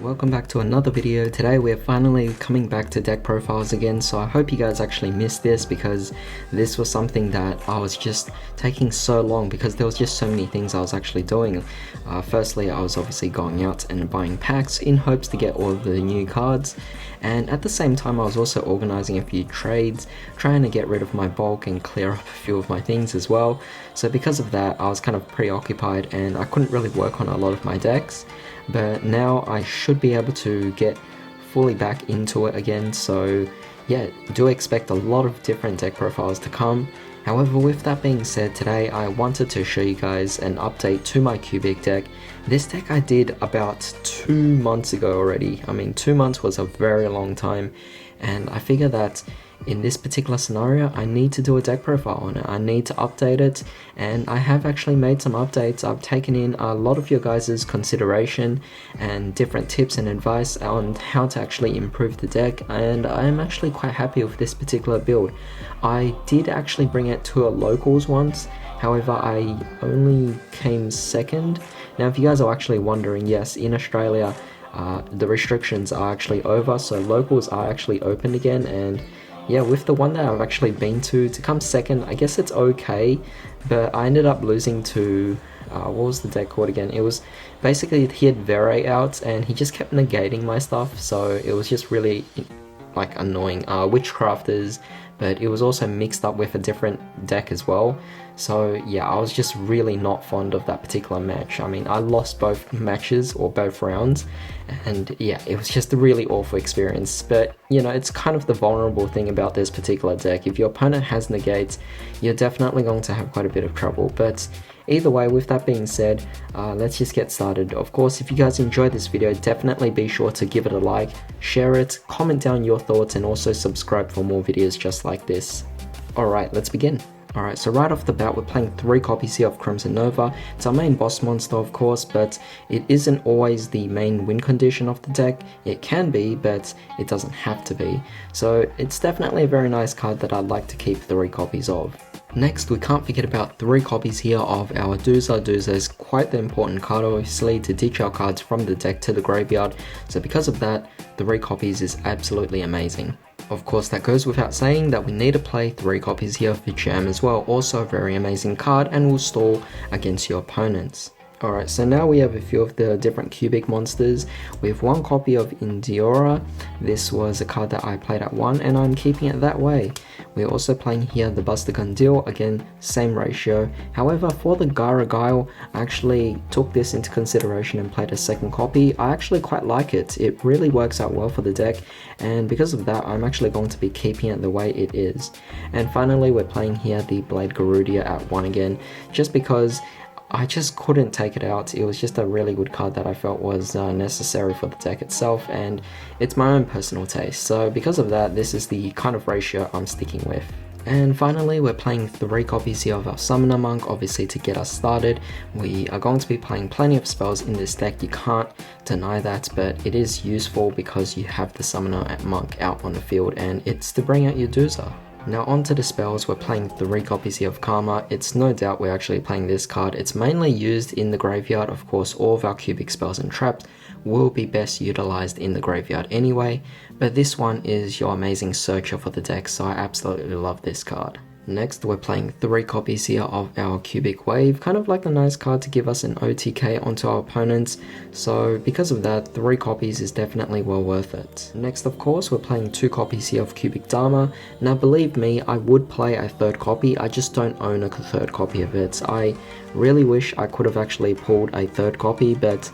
welcome back to another video. Today we're finally coming back to deck profiles again, so I hope you guys actually missed this because this was something that I was just taking so long because there was just so many things I was actually doing. Firstly, I was obviously going out and buying packs in hopes to get all of the new cards, and at the same time I was also organizing a few trades, trying to get rid of my bulk and clear up a few of my things as well. So because of that, I was kind of preoccupied and I couldn't really work on a lot of my decks. But now I should be able to get fully back into it again, so yeah, do expect a lot of different deck profiles to come. However, with that being said, today I wanted to show you guys an update to my cubic deck. This deck I did about 2 months ago already. I mean, 2 months was a very long time, and I figure that in this particular scenario, I need to do a deck profile on it. I need to update it, and I have actually made some updates. I've taken in a lot of your guys' consideration and different tips and advice on how to actually improve the deck, and I'm actually quite happy with this particular build. I did actually bring it to a locals once, however I only came second. Now if you guys are actually wondering, yes, in Australia the restrictions are actually over, so locals are actually open again, and yeah, with the one that I've actually been to come second, I guess it's okay, but I ended up losing to, what was the deck called again? It was basically, he had Vere out and he just kept negating my stuff, so it was just really like annoying. Witchcrafters, but it was also mixed up with a different deck as well. So yeah, I was just really not fond of that particular match. I mean, I lost both matches or both rounds, and yeah, it was just a really awful experience. But you know, it's kind of the vulnerable thing about this particular deck. If your opponent has negates, you're definitely going to have quite a bit of trouble. But either way, with that being said, let's just get started. Of course, if you guys enjoyed this video, definitely be sure to give it a like, share it, comment down your thoughts, and also subscribe for more videos just like this. Alright, let's begin. Alright, so right off the bat, we're playing 3 copies here of Crimson Nova. It's our main boss monster, of course, but it isn't always the main win condition of the deck. It can be, but it doesn't have to be. So it's definitely a very nice card that I'd like to keep 3 copies of. Next, we can't forget about 3 copies here of our Doozer. Doozer is quite the important card, obviously, to ditch our cards from the deck to the graveyard. So because of that, 3 copies is absolutely amazing. Of course, that goes without saying that we need to play 3 copies here of Yugioh as well. Also a very amazing card and will stall against your opponents. Alright, so now we have a few of the different cubic monsters. We have 1 copy of Indiora. This was a card that I played at 1 and I'm keeping it that way. We're also playing here the Buster Gun Deal, again same ratio. However, for the Garagile, I actually took this into consideration and played a 2nd copy. I actually quite like it. It really works out well for the deck, and because of that I'm actually going to be keeping it the way it is. And finally, we're playing here the Blade Garudia at 1 again, just because I just couldn't take it out. It was just a really good card that I felt was necessary for the deck itself, and it's my own personal taste. So because of that, this is the kind of ratio I'm sticking with. And finally, we're playing 3 copies here of our Summoner Monk, obviously to get us started. We are going to be playing plenty of spells in this deck, you can't deny that, but it is useful because you have the Summoner Monk out on the field, and it's to bring out your Doozer. Now onto the spells, we're playing 3 copies here of Karma. It's no doubt we're actually playing this card. It's mainly used in the graveyard. Of course, all of our cubic spells and traps will be best utilized in the graveyard anyway, but this one is your amazing searcher for the deck, so I absolutely love this card. Next, we're playing 3 copies here of our Cubic Wave, kind of like a nice card to give us an OTK onto our opponents, so because of that, 3 copies is definitely well worth it. Next, of course, we're playing 2 copies here of Cubic Dharma. Now believe me, I would play a 3rd copy, I just don't own a 3rd copy of it. I really wish I could have actually pulled a 3rd copy, but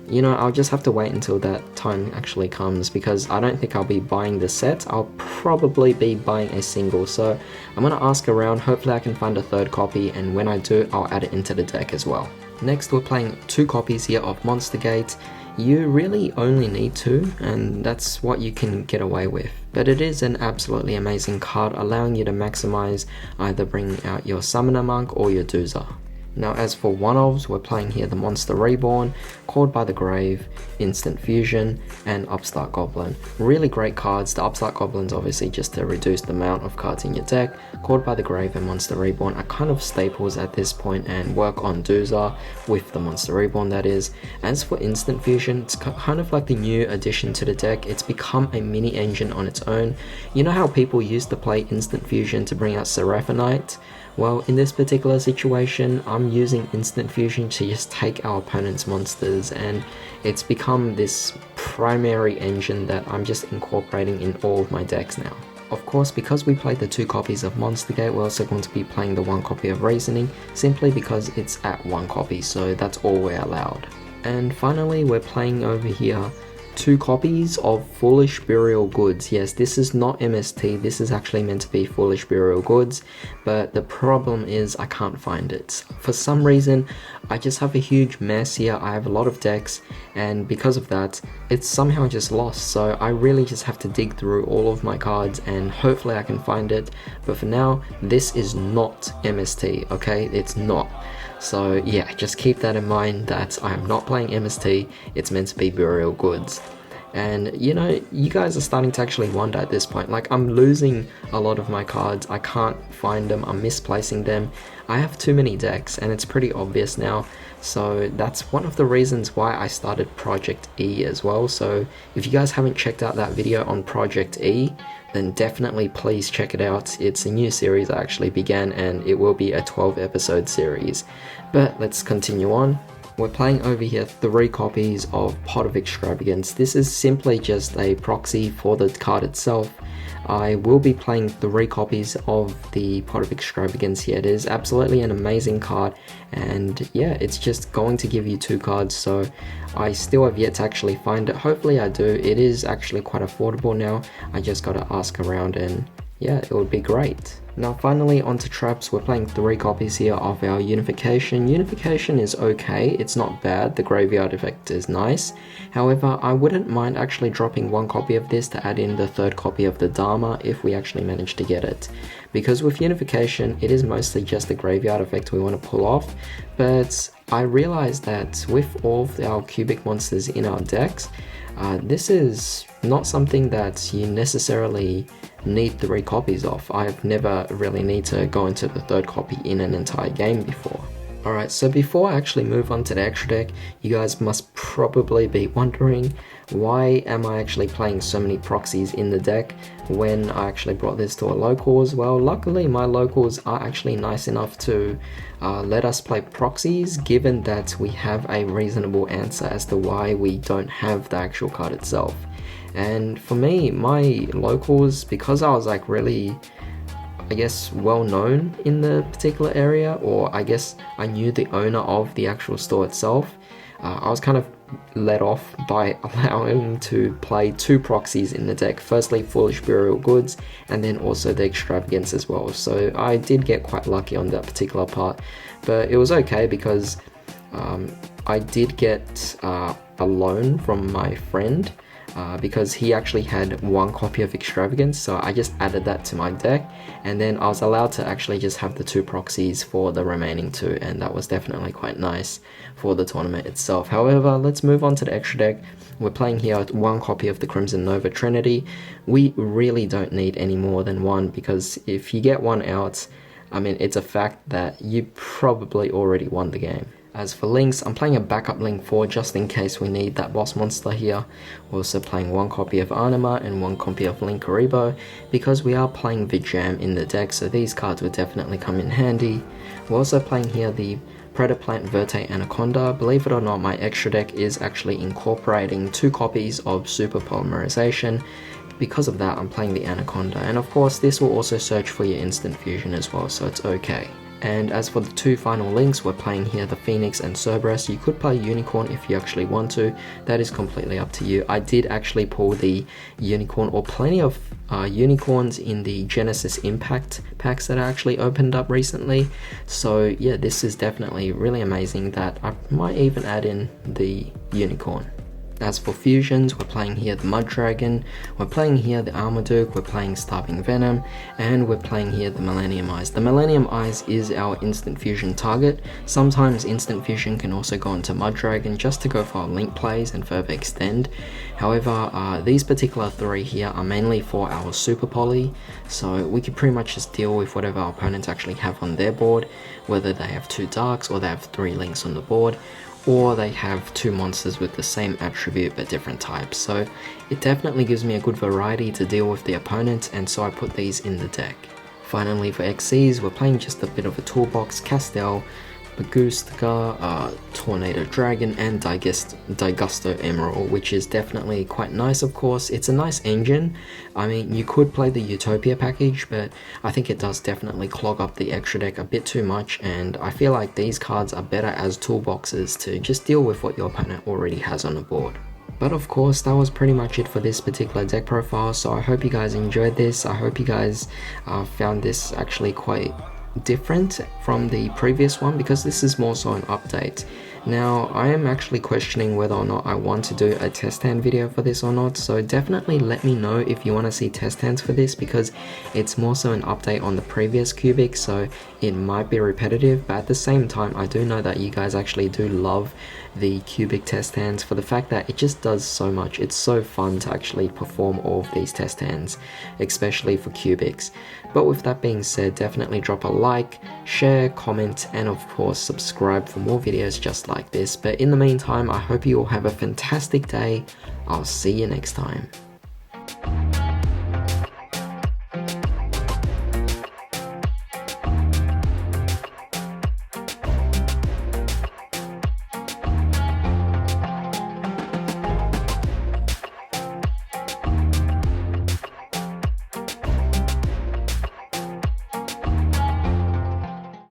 you know, I'll just have to wait until that time actually comes, because I don't think I'll be buying the set. I'll probably be buying a single, so I'm gonna ask around. Hopefully I can find a 3rd copy, and when I do, I'll add it into the deck as well. Next, we're playing 2 copies here of Monster Gate. You really only need 2, and that's what you can get away with. But it is an absolutely amazing card, allowing you to maximize either bringing out your Summoner Monk or your Doozer. Now as for one-offs, we're playing here the Monster Reborn. Called by the Grave, Instant Fusion, and Upstart Goblin. Really great cards. The Upstart Goblin's obviously just to reduce the amount of cards in your deck. Called by the Grave and Monster Reborn are kind of staples at this point and work on Doozer with the Monster Reborn, that is. As for Instant Fusion, it's kind of like the new addition to the deck. It's become a mini engine on its own. You know how people used to play Instant Fusion to bring out Seraphonite? Well, in this particular situation, I'm using Instant Fusion to just take our opponent's monsters, and it's become this primary engine that I'm just incorporating in all of my decks now. Of course, because we played the 2 copies of Monster Gate, we're also going to be playing the 1 copy of Reasoning, simply because it's at 1 copy, so that's all we're allowed. And finally, we're playing over here 2 copies of Foolish Burial Goods. Yes, this is not MST, this is actually meant to be Foolish Burial Goods, but the problem is I can't find it. For some reason, I just have a huge mess here. I have a lot of decks, and because of that, it's somehow just lost, so I really just have to dig through all of my cards and hopefully I can find it. But for now, this is not MST, okay? It's not. So yeah, just keep that in mind that I am not playing MST, it's meant to be Burial Goods. And you know, you guys are starting to actually wonder at this point, like I'm losing a lot of my cards, I can't find them, I'm misplacing them. I have too many decks and it's pretty obvious now. So that's one of the reasons why I started Project E as well. So if you guys haven't checked out that video on Project E, then definitely please check it out. It's a new series I actually began and it will be a 12 episode series. But let's continue on. We're playing over here 3 copies of Pot of Extravagance. This is simply just a proxy for the card itself. I will be playing 3 copies of the Pot of Extravagance here. It is absolutely an amazing card, and yeah, it's just going to give you 2 cards, so I still have yet to actually find it. Hopefully I do. It is actually quite affordable now. I just gotta ask around and yeah, it would be great. Now finally onto traps. We're playing 3 copies here of our Unification. Unification is okay, it's not bad, the graveyard effect is nice. However, I wouldn't mind actually dropping 1 copy of this to add in the 3rd copy of the Dharma if we actually manage to get it. Because with Unification, it is mostly just the graveyard effect we want to pull off, but I realized that with all of our cubic monsters in our decks, this is not something that you necessarily need 3 copies of. I've never really need to go into the 3rd copy in an entire game before. Alright, so before I actually move on to the extra deck, you guys must probably be wondering, why am I actually playing so many proxies in the deck when I actually brought this to a locals? Well, luckily my locals are actually nice enough to let us play proxies, given that we have a reasonable answer as to why we don't have the actual card itself. And for me, my locals, because I was like really, I guess, well known in the particular area, or I guess I knew the owner of the actual store itself, I was kind of let off by allowing to play 2 proxies in the deck. Firstly, Foolish Burial Goods, and then also the Extravagance as well. So I did get quite lucky on that particular part, but it was okay because I did get a loan from my friend, because he actually had 1 copy of Extravagance, so I just added that to my deck, and then I was allowed to actually just have the 2 proxies for the remaining 2, and that was definitely quite nice for the tournament itself. However, let's move on to the extra deck. We're playing here with 1 copy of the Crimson Nova Trinity. We really don't need any more than 1, because if you get 1 out, I mean, it's a fact that you probably already won the game. As for links, I'm playing a backup link for just in case we need that boss monster here. We're also playing 1 copy of Anima and 1 copy of Link Karibo, because we are playing Vijam in the deck, so these cards would definitely come in handy. We're also playing here the Predaplant Verte Anaconda. Believe it or not, my extra deck is actually incorporating 2 copies of Super Polymerization. Because of that, I'm playing the Anaconda, and of course this will also search for your instant fusion as well, so it's okay. And as for the 2 final links, we're playing here the Phoenix and Cerberus. You could play Unicorn if you actually want to, that is completely up to you. I did actually pull the Unicorn, or plenty of unicorns in the Genesis Impact packs that I actually opened up recently. So yeah, this is definitely really amazing that I might even add in the Unicorn. As for fusions, we're playing here the Mud Dragon, we're playing here the Armaduke, we're playing Starving Venom, and we're playing here the Millennium Eyes. The Millennium Eyes is our instant fusion target. Sometimes instant fusion can also go into Mud Dragon just to go for link plays and further extend. However, these particular three here are mainly for our super poly, so we could pretty much just deal with whatever our opponents actually have on their board, whether they have 2 darks or they have 3 links on the board, or they have 2 monsters with the same attribute but different types. So it definitely gives me a good variety to deal with the opponents, and so I put these in the deck. Finally, for XCs, we're playing just a bit of a toolbox: Castel, Bagustka, Tornado Dragon, and Digusto Emerald, which is definitely quite nice. Of course, it's a nice engine. I mean, you could play the Utopia package, but I think it does definitely clog up the extra deck a bit too much, and I feel like these cards are better as toolboxes to just deal with what your opponent already has on the board. But of course, that was pretty much it for this particular deck profile, so I hope you guys enjoyed this. I hope you guys found this actually quite different from the previous one, because this is more so an update. Now, I am actually questioning whether or not I want to do a test hand video for this or not, so definitely let me know if you want to see test hands for this, because it's more so an update on the previous cubic, so it might be repetitive, but at the same time I do know that you guys actually do love the cubic test hands for the fact that it just does so much. It's so fun to actually perform all of these test hands, especially for cubics. But with that being said, definitely drop a like, share, comment, and of course subscribe for more videos just like this. But in the meantime, I hope you all have a fantastic day. I'll see you next time.